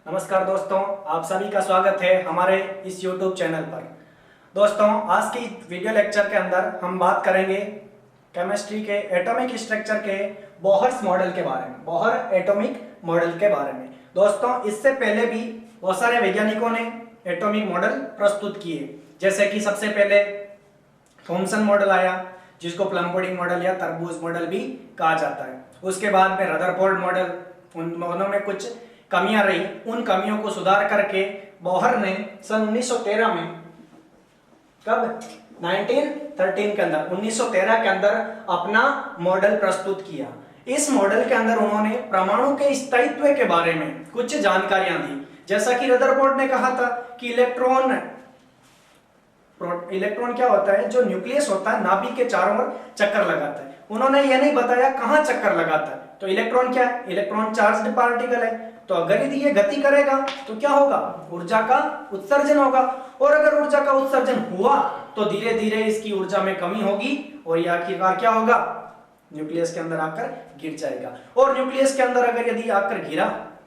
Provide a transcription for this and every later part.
नमस्कार दोस्तों, आप सभी का स्वागत है हमारे इस YouTube चैनल पर। दोस्तों, आज की वीडियो लेक्चर के अंदर हम बात करेंगे केमिस्ट्री के एटॉमिक स्ट्रक्चर के बोहर्स मॉडल के बारे में, बोहर एटॉमिक मॉडल के बारे में। दोस्तों, इससे पहले भी बहुत सारे वैज्ञानिकों ने एटॉमिक मॉडल प्रस्तुत किए, जैसे कि सबसे पहले थॉमसन मॉडल आया, जिसको प्लम पुडिंग मॉडल या तरबूज मॉडल भी कहा जाता है। उसके बाद में रदरफोर्ड मॉडल, उनमें कुछ कमियां रही, उन कमियों को सुधार करके बोहर ने सन 1913 में, कब 1913 के अंदर, 1913 के अंदर अपना मॉडल प्रस्तुत किया। इस मॉडल के अंदर उन्होंने परमाणु के स्थायित्व के बारे में कुछ जानकारियां दी। जैसा कि रदरफोर्ड ने कहा था कि इलेक्ट्रॉन क्या होता है, जो न्यूक्लियस होता है नाभिक के चारों ओर चक्कर लगाता है। उन्होंने यह नहीं बताया कहां चक्कर लगाता है। तो इलेक्ट्रॉन क्या है? इलेक्ट्रॉन चार्ज्ड पार्टिकल है। तो अगर यदि ये गति करेगा तो क्या होगा? ऊर्जा का उत्सर्जन होगा, और अगर ऊर्जा का उत्सर्जन हुआ तो धीरे धीरे इसकी ऊर्जा में कमी होगी और ये आखिरकार क्या होगा? न्यूक्लियस के अंदर आकर गिर जाएगा। और न्यूक्लियस के अंदर अगर यदि आकर गिरा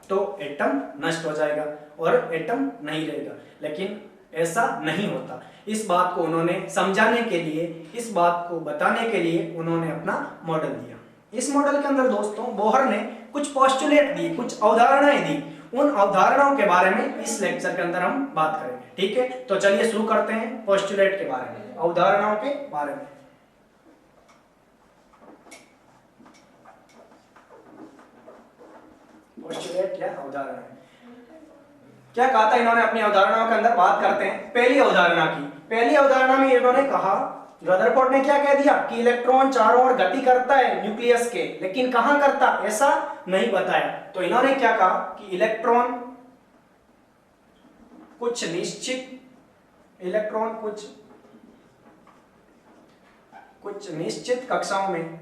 तो एटम नष्ट हो जाएगा और एटम नहीं रहेगा। लेकिन ऐसा नहीं होता। इस बात को उन्होंने समझाने के लिए, इस बात को बताने के लिए उन्होंने अपना मॉडल दिया। इस मॉडल के अंदर दोस्तों बोहर ने कुछ पोस्टुलेट दिए, कुछ अवधारणाएं दी। उन अवधारणाओं के बारे में इस लेक्चर के अंदर हम बात करेंगे। ठीक है, तो चलिए शुरू करते हैं पोस्टुलेट के बारे में, अवधारणाओं के बारे में। पोस्टुलेट या अवधारणा, क्या कहा था इन्होंने अपनी अवधारणाओं के अंदर? बात करते हैं पहली अवधारणा की। पहली अवधारणा में इन्होंने कहा, रदरफोर्ड ने क्या कह दिया कि इलेक्ट्रॉन चारों ओर गति करता है न्यूक्लियस के, लेकिन कहां करता ऐसा नहीं बताया। तो इन्होंने क्या कहा कि इलेक्ट्रॉन कुछ निश्चित कक्षाओं में,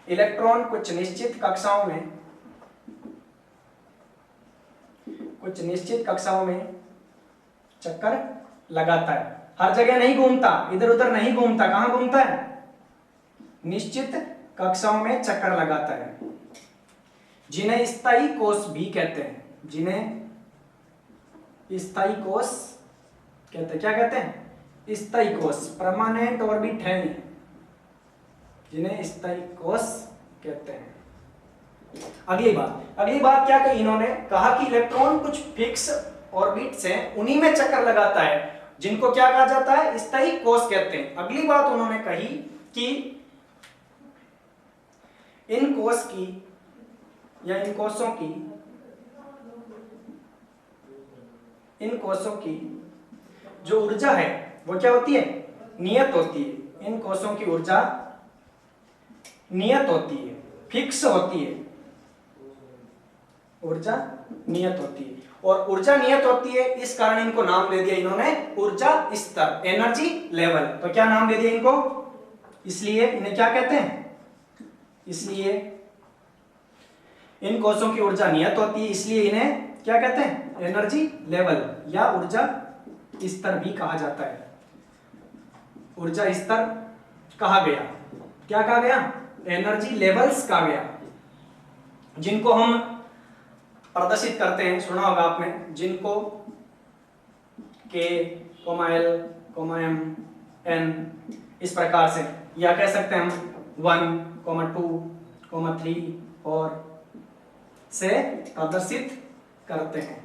इलेक्ट्रॉन कुछ निश्चित कक्षाओं में चक्कर लगाता है। हर जगह नहीं घूमता, इधर उधर नहीं घूमता। कहां घूमता है? निश्चित कक्षाओं में चक्कर लगाता है, जिन्हें स्थायी कोश भी कहते हैं। जिन्हें स्थायी कोश कहते हैं। क्या कहते हैं? स्थायी कोश, परमानेंट ऑर्बिट है, जिन्हें स्थायी कोश कहते हैं। अगली बात क्या कही इन्होंने? कहा कि इलेक्ट्रॉन कुछ फिक्स ऑर्बिट्स हैं, उन्हीं में चक्कर लगाता है, जिनको क्या कहा जाता है? स्थायी कोश कहते हैं। अगली बात उन्होंने कही कि इन कोशों की जो ऊर्जा है वो क्या होती है? नियत होती है। इन कोशों की ऊर्जा नियत होती है, फिक्स होती है। ऊर्जा नियत होती है, और ऊर्जा नियत होती है, इस कारण इनको नाम दे दिया इन्होंने ऊर्जा स्तर, एनर्जी लेवल। तो क्या नाम दे दिया इनको? इसलिए इन्हें क्या कहते हैं? इसलिए इन कोशों की ऊर्जा नियत होती है, इसलिए इन्हें क्या कहते हैं? एनर्जी लेवल या ऊर्जा स्तर भी कहा जाता है। ऊर्जा स्तर कहा गया, क्या कहा गया? एनर्जी लेवल्स कहा गया, जिनको हम प्रदर्शित करते हैं। सुना होगा आपने, जिनको K, L, M, N इस प्रकार से, या कह सकते हैं हम 1, 2, 3 और से प्रदर्शित करते हैं।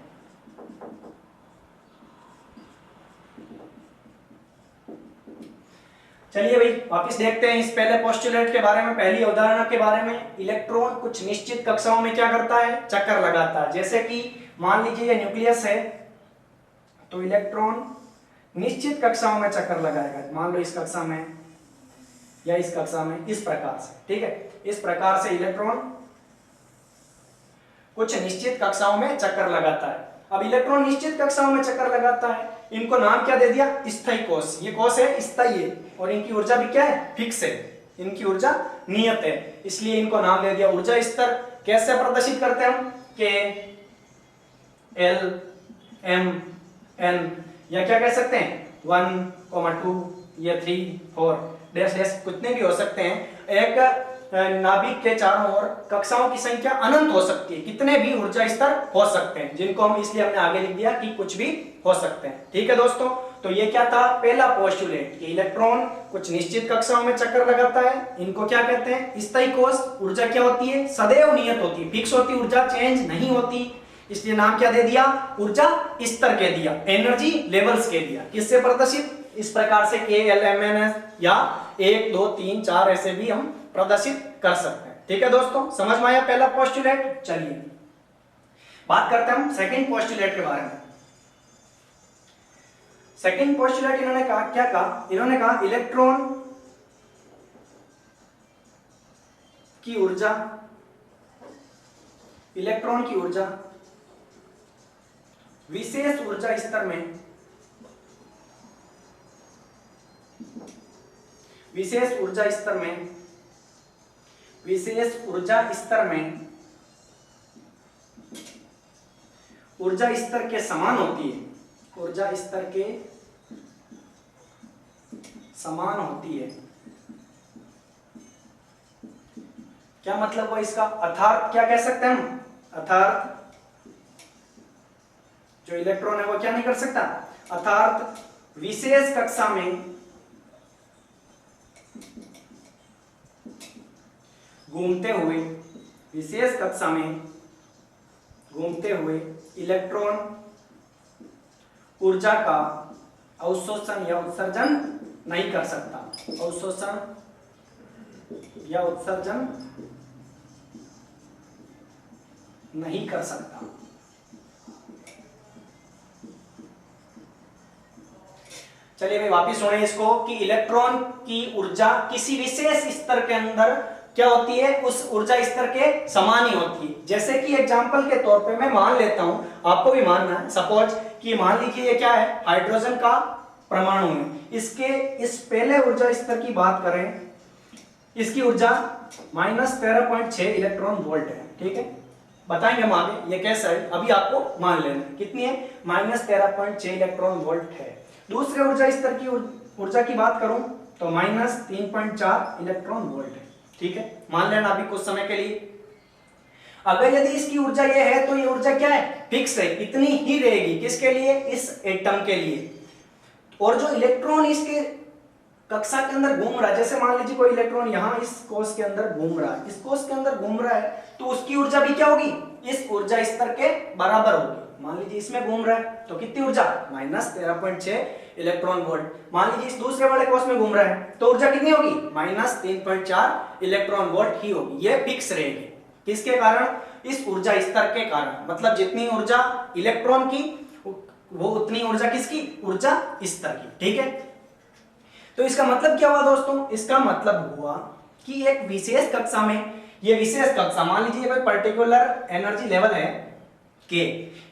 चलिए भाई वापस देखते हैं इस पहले पोस्टुलेट के बारे में, पहली अवधारणा के बारे में। इलेक्ट्रॉन कुछ निश्चित कक्षाओं में क्या करता है? चक्कर लगाता है। जैसे कि मान लीजिए ये न्यूक्लियस है, तो इलेक्ट्रॉन निश्चित कक्षाओं में चक्कर लगाएगा। मान लो इस कक्षा में या इस कक्षा में, इस प्रकार से। ठीक है, इस प्रकार से इलेक्ट्रॉन कुछ निश्चित कक्षाओं में चक्कर लगाता है। अब इलेक्ट्रॉन निश्चित कक्षाओं में चक्कर लगाता है, इनको नाम क्या दे दिया? स्थायी कोश। ये कोश है स्थायी है, और इनकी ऊर्जा भी क्या है? फिक्स है, इनकी ऊर्जा नियत है, इसलिए इनको नाम दे दिया ऊर्जा स्तर। कैसे प्रदर्शित करते हैं हम? K, L, M, N, या क्या कह सकते हैं? 1, 2 या 3, 4 डैश डैश कितने भी हो सकते हैं। एक नाभिक के चारों ओर कक्षाओं की संख्या अनंत हो सकती है, कितने भी ऊर्जा स्तर हो सकते हैं, जिनको हम इसलिए हमने आगे लिख दिया कि कुछ भी हो सकते हैं। ठीक है दोस्तों, तो ये क्या था, पहला पोस्टुलेट कि इलेक्ट्रॉन कुछ निश्चित कक्षाओं में चक्कर लगाता है, इनको क्या कहते हैं, स्थायी कोश। ऊर्जा क्या होती है, सदैव नियत होती है, फिक्स होती, ऊर्जा चेंज नहीं होती, इसलिए नाम क्या दे दिया, ऊर्जा स्तर कह दिया, एनर्जी लेवल्स कह दिया। किससे प्रदर्शित, इस प्रकार से KLMNS या 1 2 3 4 ऐसे भी हम प्रदर्शित कर सकते हैं। ठीक है दोस्तों, समझ में आया पहला पोस्टुलेट। चलिए बात करते हैं हम सेकंड पोस्टुलेट के बारे में। सेकंड पोस्टुलेट इन्होंने कहा, क्या कहा, इन्होंने कहा इलेक्ट्रॉन की ऊर्जा, इलेक्ट्रॉन की ऊर्जा विशेष ऊर्जा स्तर में, विशेष ऊर्जा स्तर में, विशेष ऊर्जा स्तर में ऊर्जा स्तर के समान होती है, ऊर्जा स्तर के समान होती है। क्या मतलब हुआ इसका, अर्थात क्या कह सकते हैं हम, अर्थात जो इलेक्ट्रॉन है वो क्या नहीं कर सकता, अर्थात विशेष कक्षा में घूमते हुए, विशेष कक्षा में घूमते हुए इलेक्ट्रॉन ऊर्जा का अवशोषण या उत्सर्जन नहीं कर सकता, अवशोषण या उत्सर्जन नहीं कर सकता। चलिए भाई वापिस सुने इसको कि इलेक्ट्रॉन की ऊर्जा किसी विशेष स्तर के अंदर क्या होती है, उस ऊर्जा स्तर के समान ही होती है। जैसे कि एग्जांपल के तौर पे मैं मान लेता हूं, आपको भी मानना है, सपोज कि मान लीजिए ये क्या है, हाइड्रोजन का परमाणु है, इसके इस पहले ऊर्जा स्तर की बात करें, इसकी ऊर्जा -13.6 इलेक्ट्रॉन वोल्ट है। ठीक है, बताएंगे हम आगे ये कैसा है, अभी आपको मान लेना कितनी है, -13.6 इलेक्ट्रॉन वोल्ट है। दूसरे ऊर्जा स्तर की ऊर्जा की बात करूं तो -3.4 इलेक्ट्रॉन वोल्ट है। ठीक है, मान लेना अभी कुछ समय के लिए। अगर यदि इसकी ऊर्जा ये है तो ये ऊर्जा क्या है, फिक्स है, इतनी ही रहेगी, किसके लिए, इस एटम के लिए। और जो इलेक्ट्रॉन इसके कक्षा के अंदर घूम रहा है, जैसे मान लीजिए कोई इलेक्ट्रॉन यहाँ इस कोश के अंदर घूम रहा है, इस कोश के अंदर घूम रहा है, तो उसकी ऊर्जा भी क्या होगी, इस ऊर्जा स्तर के बराबर होगी। मान लीजिए इसमें घूम रहा है तो कितनी ऊर्जा, -13.6 इलेक्ट्रॉन वोल्ट। मान लीजिए इस दूसरे वाले कोश में घूम रहा है तो ऊर्जा कितनी होगी, -3.4 इलेक्ट्रॉन वोल्ट ही होगी। ये फिक्स रहेगी, किसके कारण, इस ऊर्जा स्तर के कारण। मतलब जितनी ऊर्जा इलेक्ट्रॉन की वो उतनी ऊर्जा किसकी, ऊर्जा स्तर की। ठीक है, तो इसका मतलब क्या हुआ दोस्तों, इसका मतलब हुआ कि एक विशेष कक्षा में, ये विशेष कक्षा मान लीजिए कोई पर्टिकुलर एनर्जी लेवल है के,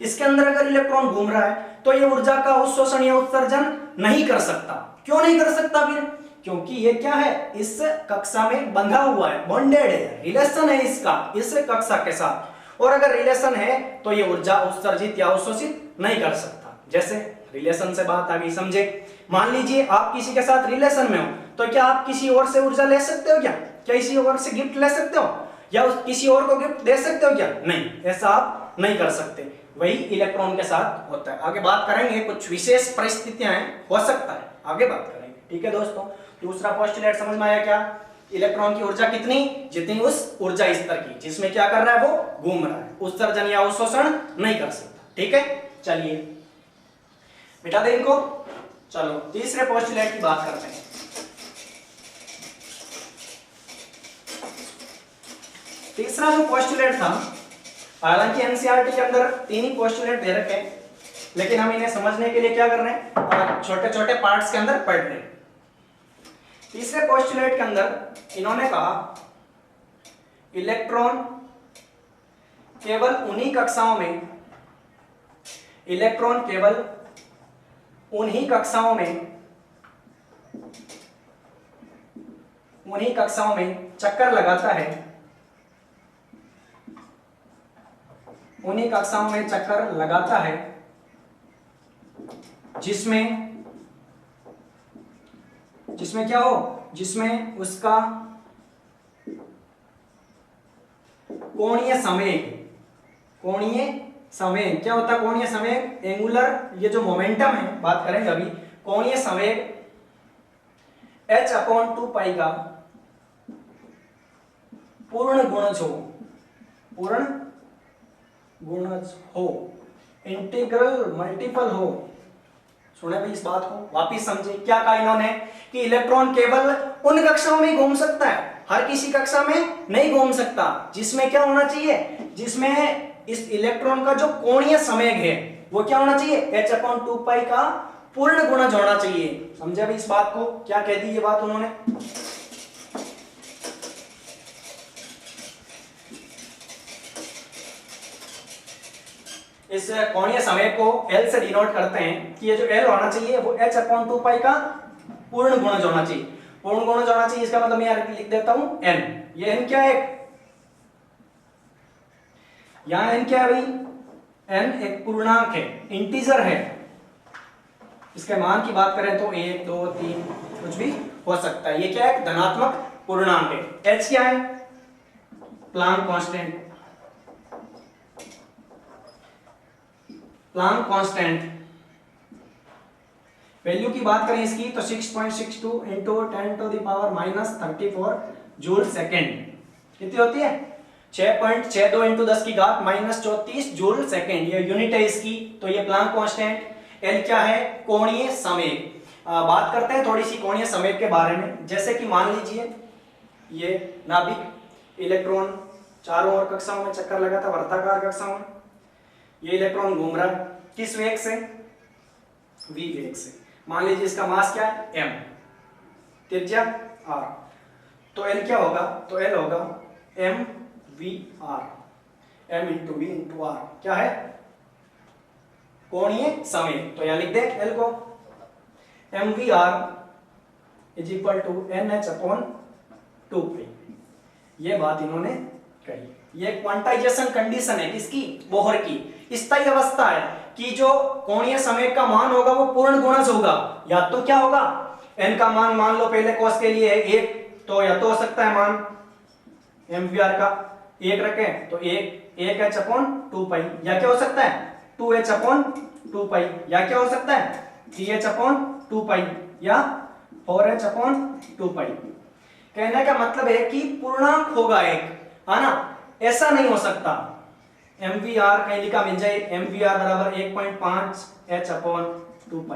इसके अंदर अगर इलेक्ट्रॉन घूम रहा है तो ये ऊर्जा का अवशोषण या उत्सर्जन नहीं कर सकता। क्यों नहीं कर सकता फिर, क्योंकि ये क्या है, इस कक्षा में बंधा हुआ है, बॉन्डेड है, रिलेशन है इसका इस कक्षा के साथ। और अगर रिलेशन है तो ये ऊर्जा उत्सर्जित या अवशोषित नहीं कर सकता। जैसे रिलेशन से बात आ गई, समझे, मान लीजिए आप किसी के साथ रिलेशन में हो तो क्या आप किसी और से ऊर्जा ले सकते हो, क्या किसी और से गिफ्ट ले सकते हो, या किसी और को गिफ्ट दे सकते हो क्या, नहीं, ऐसा आप नहीं कर सकते। वही इलेक्ट्रॉन के साथ होता है। आगे बात करेंगे, कुछ विशेष परिस्थितियां हैं, हो सकता है, आगे बात करेंगे। ठीक है दोस्तों, दूसरा पोस्टुलेट समझ में आया क्या, इलेक्ट्रॉन की ऊर्जा कितनी, जितनी उस ऊर्जा स्तर की जिसमें क्या कर रहा है, वो घूम रहा है, उत्सर्जन या अवशोषण नहीं कर सकता। ठीक है, चलिए मिटा दे इनको। चलो तीसरे पोस्टुलेट की बात करते हैं। तीसरा जो पोस्टुलेट था, हालांकि एनसीईआरटी के अंदर 3 ही पोस्टुलेट दे रखे हैं, लेकिन हम इन्हें समझने के लिए क्या कर रहे हैं, छोटे छोटे पार्ट्स के अंदर पढ़ रहे हैं। तीसरे पोस्टुलेट के अंदर इन्होंने कहा इलेक्ट्रॉन केवल उन्हीं कक्षाओं में, इलेक्ट्रॉन केवल उन्हीं कक्षाओं में चक्कर लगाता है, उन्हीं कक्षाओं में चक्कर लगाता है जिसमें क्या हो, जिसमें उसका कोणीय संवेग। कोणीय संवेग क्या होता है? कोणीय संवेग एंगुलर, ये जो मोमेंटम है बात करेंगे अभी। कोणीय संवेग h/2 का पूर्ण गुणज हो, पूर्ण गुणज हो, इंटीग्रल मल्टीपल हो। सुने भाई इस बात को, वापिस समझे क्या कहा इन्होंने कि इलेक्ट्रॉन केवल उन कक्षाओं में घूम सकता है, हर किसी कक्षा में नहीं घूम सकता। जिसमें क्या होना चाहिए? जिसमें इस इलेक्ट्रॉन का जो कोणीय संवेग है वो क्या होना चाहिए? h/2 का पूर्ण गुणज होना चाहिए। समझे भाई इस बात को? क्या कह दी ये बात उन्होंने? इस कोणीय संवेग को L से डिनोट करते हैं कि ये जो L होना चाहिए वो h/2 का पूर्ण गुणज होना चाहिए। पूर्ण गुणज होना चाहिए, इसका मतलब मैं यहां लिख देता हूं n। ये n क्या है? यहां n क्या है भाई? n एक पूर्णांक है, इंटीजर है। इसके मान की बात करें तो 1 2 3 कुछ भी हो सकता है। ये क्या है? धनात्मक पूर्णांक है। h क्या है? Planck constant. Planck constant value की बात करें इसकी तो 6.62 इंटू 10⁻⁻34 जूल सेकेंड कितनी होती है? 6.62 इंटू 10 की घात -34 जूल सेकेंड, ये यूनिट है इसकी। तो ये प्लांक कांस्टेंट। एल क्या है? कोणीय संवेग। बात करते हैं थोड़ी सी कोणीय संवेग के बारे में। जैसे कि मान लीजिए ये नाभिक, इलेक्ट्रॉन चारों ओर कक्षाओं में चक्कर लगाता, वर्ताकार कक्षाओं में। ये इलेक्ट्रॉन घूम रहा है किस वेग से? v वेग से। मान लीजिए इसका मास क्या है? m, त्रिज्या r। तो l क्या होगा? तो l होगा mvr, m into v into r. क्या है? कोणीय संवेग। तो यहां लिख दे l को, mvr is equal to nh/2p। ये बात इन्होंने कही। ये क्वांटाइजेशन कंडीशन है किसकी? बोहर की। स्थायी अवस्था है कि जो कोणीय संवेग का मान होगा वो पूर्ण गुणज होगा। या तो क्या होगा? n का मान मान लो पहले कोस के लिए है 1, तो या तो हो सकता है मान mvr का 1 रखें तो 1h/2 या क्या हो सकता है? 2h/2 या क्या हो सकता है? 3h/2 या 4h/2। कहने का मतलब है कि पूर्णांक होगा एक, है ना? ऐसा नहीं हो सकता। mvr कहीं लिखा मिल जाए, mvr बराबर 1.5h/2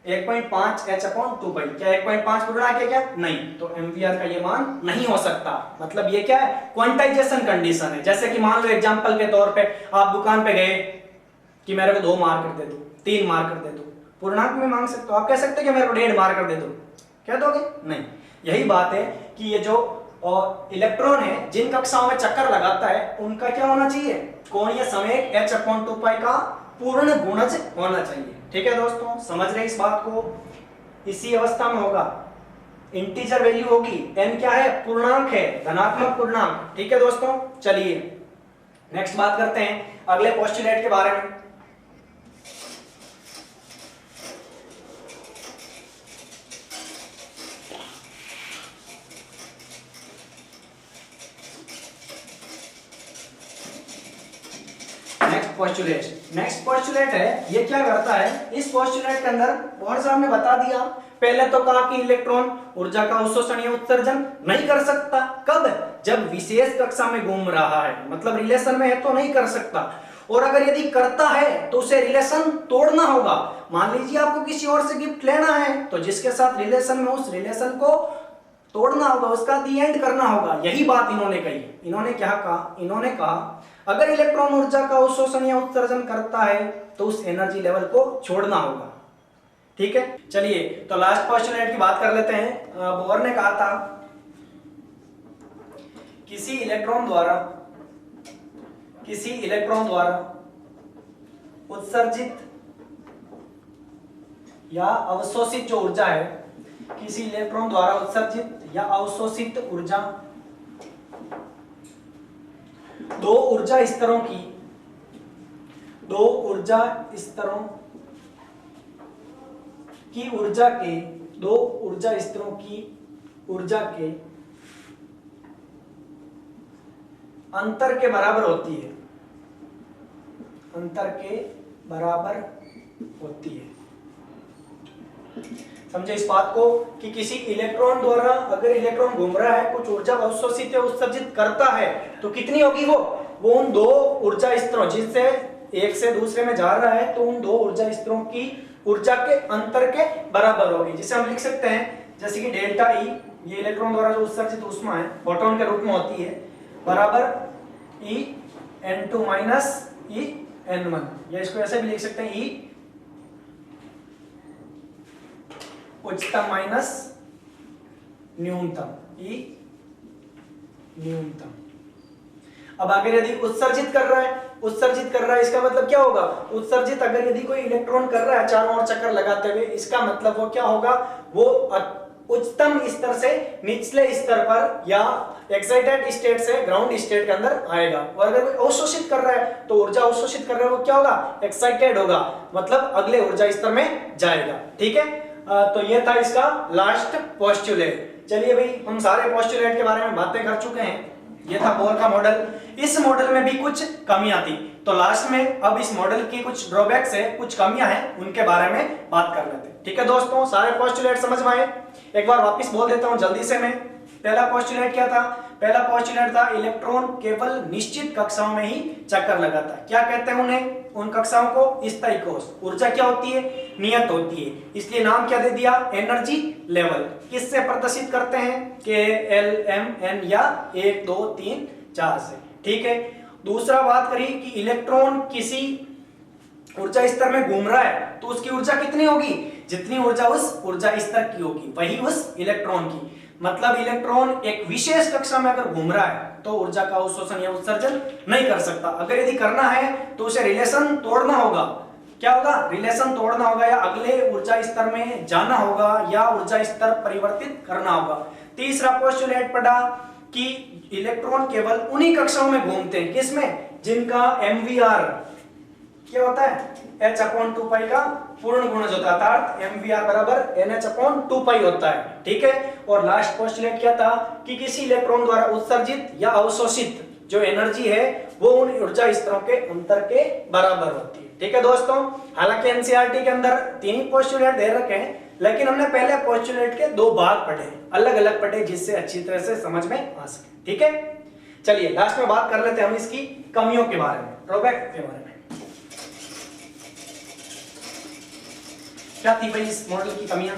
1.5h/2। क्या 1.5 पूर्णांक है क्या? नहीं। तो mvr का ये मान नहीं हो सकता। मतलब ये क्या है? क्वांटाइजेशन कंडीशन है। जैसे कि मान लो एग्जांपल के तौर पे आप दुकान पे गए कि मेरे को 2 मार्कर दे दो, 3 मार्कर दे दो। पूर्णांक में मांग सकते हो, आप कह सकते हो कि मेरे को 1.5 मार्कर दे दो, कह दोगे? नहीं। यही बात है कि ये जो इलेक्ट्रॉन है जिन कक्षाओं में चक्कर लगाता है उनका क्या होना चाहिए? कोणीय संवेग h/2 का पूर्ण गुणज होना चाहिए। ठीक है दोस्तों, समझ रहे इस बात को? इसी अवस्था में होगा, इंटीजर वैल्यू होगी। n क्या है? पूर्णांक है, धनात्मक पूर्णांक। ठीक है दोस्तों, चलिए नेक्स्ट बात करते हैं अगले पोस्टुलेट के बारे में। नेक्स्ट पोस्टुलेट है, ये क्या करता है? इस पोस्टुलेट के अंदर बोहर साहब ने बता दिया। पहले तो कहा कि इलेक्ट्रॉन ऊर्जा का अवशोषण या उत्सर्जन नहीं कर सकता। कब? जब विशेष कक्षा में घूम रहा है, मतलब रिलेशन में है तो नहीं कर सकता। और अगर यदि करता है तो उसे रिलेशन तोड़ना होगा। मान लीजिए आपको किसी और से गिफ्ट लेना है तो जिसके साथ रिलेशन में, उस रिलेशन को तोड़ना होगा, उसका दी एंड करना होगा। यही बात इन्होंने कही। इन्होंने क्या कहा? इन्होंने कहा अगर इलेक्ट्रॉन ऊर्जा का अवशोषण या उत्सर्जन करता है तो उस एनर्जी लेवल को छोड़ना होगा। ठीक है, चलिए तो लास्ट पोस्टुलेट की बात कर लेते हैं। बोहर ने कहा था किसी इलेक्ट्रॉन द्वारा उत्सर्जित या अवशोषित जो ऊर्जा है, किसी इलेक्ट्रॉन द्वारा उत्सर्जित या अवशोषित ऊर्जा दो ऊर्जा स्तरों की ऊर्जा के अंतर के बराबर होती है, अंतर के बराबर होती है। समझे इस बात को कि किसी इलेक्ट्रॉन द्वारा अगर इलेक्ट्रॉन घूम रहा है, कुछ ऊर्जा अवशोषित या उत्सर्जित करता है, तो कितनी होगी वो उन दो ऊर्जा स्तरों, जिससे एक से दूसरे में जा रहा है, तो उन दो ऊर्जा स्तरों की ऊर्जा के अंतर के बराबर होगी, जिसे हम लिख सकते हैं जैसे कि डेल्टा ई, ये इलेक्ट्रॉन द्वारा जो उत्सर्जित ऊष्मा है फोटोन के रूप में होती है, बराबर ई n2 माइनस ई n1, या इसको ऐसे भी लिख सकते हैं ई उच्चतम माइनस न्यूनतम, ई न्यूनतम। अब अगर यदि उत्सर्जित कर रहा है, इसका मतलब क्या होगा, उत्सर्जित अगर यदि कोई इलेक्ट्रॉन कर रहा है चारों ओर चक्कर लगाते हुए, इसका मतलब वो क्या होगा, वो उच्चतम स्तर से निचले स्तर पर या एक्साइटेड स्टेट से ग्राउंड स्टेट के अंदर आएगा। और अगर कोई अवशोषित कर रहा है, तो ऊर्जा अवशोषित कर रहा है वो क्या होगा, एक्साइटेड होगा, मतलब अगले ऊर्जा स्तर में जाएगा। ठीक है, तो ये था इसका लास्ट पोस्टुलेट। चलिए भाई, हम सारे पोस्टुलेट के बारे में बातें कर चुके हैं। ये था बोर का मॉडल। इस मॉडल में भी कुछ कमियां थी, तो लास्ट में अब इस मॉडल की कुछ ड्रॉबैक्स है, कुछ कमियां हैं, उनके बारे में बात कर लेते हैं। ठीक है दोस्तों, सारे पोस्टुलेट समझ में आए? एक बार वापस बोल देता हूं जल्दी से मैं। पहला पोस्टुलेट क्या था? पहला पोस्टुलेट था इलेक्ट्रॉन केवल निश्चित कक्षाओं में ही चक्कर लगाता है। क्या कहते हैं उन्हें? उन कक्षाओं को स्थायी कोश। ऊर्जा क्या होती है? नियत होती है, इसलिए नाम क्या दे दिया? Energy level. किससे प्रदर्शित करते हैं? के एल एम एन या 1 2 3 4 से। ठीक है, दूसरा बात करी कि इलेक्ट्रॉन किसी ऊर्जा स्तर में घूम रहा है, तो उसकी ऊर्जा कितनी होगी? जितनी ऊर्जा उस ऊर्जा स्तर की होगी वही उस इलेक्ट्रॉन की। मतलब इलेक्ट्रॉन एक विशेष कक्षा में अगर घूम रहा है तो ऊर्जा का अवशोषण या उत्सर्जन नहीं कर सकता। अगर यदि करना है तो उसे रिलेशन तोड़ना होगा। क्या होगा? रिलेशन तोड़ना होगा, या अगले ऊर्जा स्तर में जाना होगा, या ऊर्जा स्तर परिवर्तित करना होगा। तीसरा पोस्टुलेट पढ़ा कि इलेक्ट्रॉन केवल उन्हीं कक्षाओं में घूमते हैं, किसमें? जिनका MVR क्या होता है? h/2π का पूर्ण गुणज होता है, अर्थात MVR बराबर NH/2π होता है। ठीक है, और लास्ट पोस्टुलेट क्या था कि किसी इलेक्ट्रॉन द्वारा उत्सर्जित या अवशोषित जो एनर्जी है वो उन ऊर्जा स्तरों के अंतर के बराबर होती है। ठीक है दोस्तों, हालांकि एनसीईआरटी के अंदर 3 ही पोस्टुलेट दे रखे हैं, लेकिन हमने पहले पोस्टुलेट के 2 भाग पढ़े, अलग अलग पढ़े, जिससे अच्छी तरह से समझ में आ सके। ठीक है, चलिए लास्ट में बात कर लेते हैं हम इसकी कमियों के बारे में, ड्रॉबैक के बारे में। क्या थी भाई इस मॉडल की कमियां?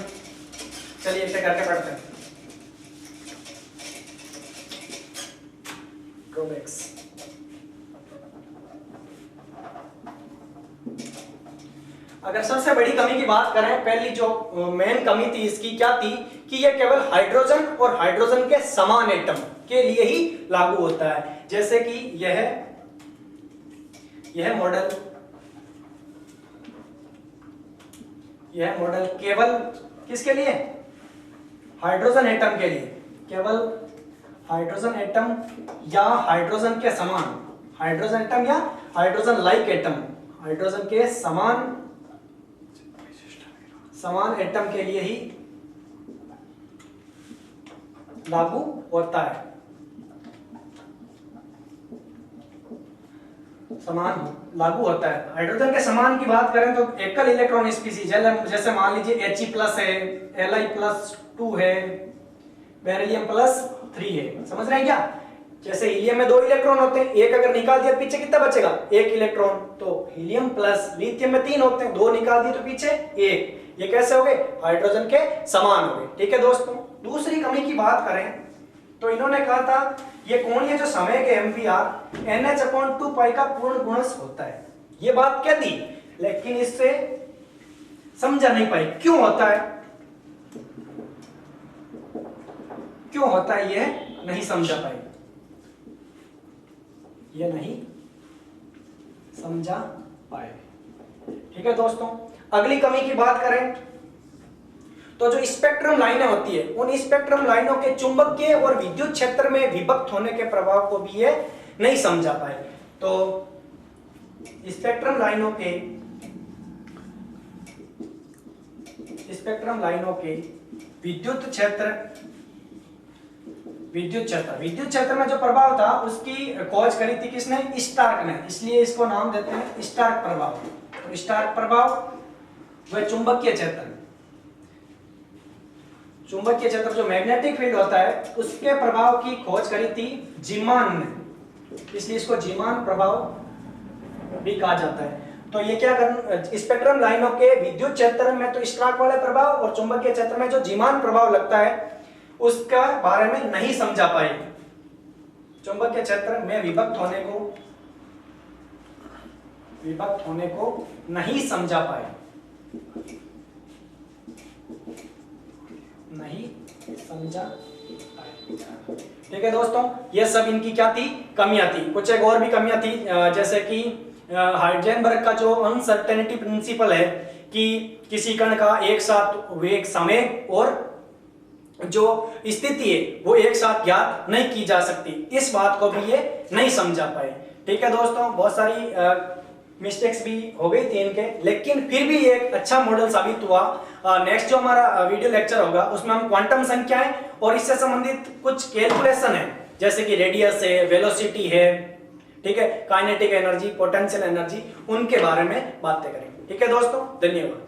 चलिए एक करके पढ़ते हैं। ड्रॉबैक्स, अगर सबसे बड़ी कमी की बात करें, पहली जो मेन कमी थी इसकी क्या थी कि यह केवल हाइड्रोजन और हाइड्रोजन के समान एटम के लिए ही लागू होता है। जैसे कि यह मॉडल केवल किसके लिए? हाइड्रोजन एटम के लिए, केवल हाइड्रोजन एटम या हाइड्रोजन के समान, हाइड्रोजन एटम या हाइड्रोजन लाइक एटम, हाइड्रोजन के समान एटम के लिए ही लागू होता है। समान लागू होता है। हाइड्रोजन के समान की बात करें तो एकल इलेक्ट्रॉन स्पीसीज, जैसे मान लीजिए He+ है, Li+2 है, बेरिलियम +3 है। समझ रहे हैं क्या? जैसे हीलियम में 2 इलेक्ट्रॉन होते हैं, एक अगर निकाल दिया पीछे कितना बचेगा? 1 इलेक्ट्रॉन। तो हीलियम प्लस लिथियम में 3 होते हैं, 2 निकाल दिए तो पीछे 1। ये कैसे हो गए? हाइड्रोजन के समान हो गए। ठीक है दोस्तों, दूसरी कमी की बात करें तो इन्होंने कहा था ये कोणीय जो समय के MVR NH/2π का पूर्ण गुणज होता है। ये बात कह दी, लेकिन इससे समझा नहीं पाई क्यों होता है, क्यों होता है ये नहीं समझा पाई, ये नहीं समझा पाए। ठीक है दोस्तों, अगली कमी की बात करें तो जो स्पेक्ट्रम लाइनें होती है, उन स्पेक्ट्रम लाइनों के चुंबकीय और विद्युत क्षेत्र में विभक्त होने के प्रभाव को भी ये नहीं समझा पाए। तो स्पेक्ट्रम लाइनों के विद्युत क्षेत्र विद्युत क्षेत्र में जो प्रभाव था उसकी खोज करी थी किसने? स्टार्क ने, इसलिए इसको नाम देते हैं स्टार्क प्रभाव। तो स्टार्क प्रभाव वह चुंबकीय क्षेत्र जो मैग्नेटिक फील्ड होता है उसके प्रभाव की खोज करी थी जीमान ने, इसलिए इसको जीमान प्रभाव भी कहा जाता है। तो ये क्या स्पेक्ट्रम लाइनों के विद्युत क्षेत्र में तो स्टार्क वाले प्रभाव और चुंबकीय क्षेत्र में जो जीमान प्रभाव लगता है उसका बारे में नहीं समझा पाए, चुंबकीय क्षेत्र में विभक्त होने को नहीं समझा पाए, ठीक है दोस्तों। ये सब इनकी क्या थी? कमियां थी। कुछ एक और भी कमियां थी, जैसे कि हाइजेनबर्ग का जो अनसर्टेनिटी प्रिंसिपल है कि किसी कण का एक साथ वेग समय और जो स्थिति है वो एक साथ ज्ञात नहीं की जा सकती, इस बात को भी ये नहीं समझा पाए, ठीक है दोस्तों। बहुत सारी मिस्टेक्स भी हो गई थी इनके, लेकिन फिर भी ये एक अच्छा मॉडल साबित हुआ। नेक्स्ट जो हमारा वीडियो लेक्चर होगा उसमें हम क्वांटम संख्याएं और इससे संबंधित कुछ कैलकुलेशन है, जैसे कि रेडियस है, वेलोसिटी है, ठीक है, काइनेटिक एनर्जी, पोटेंशियल एनर्जी, उनके बारे में बातें करेंगे, ठीक है दोस्तों। धन्यवाद।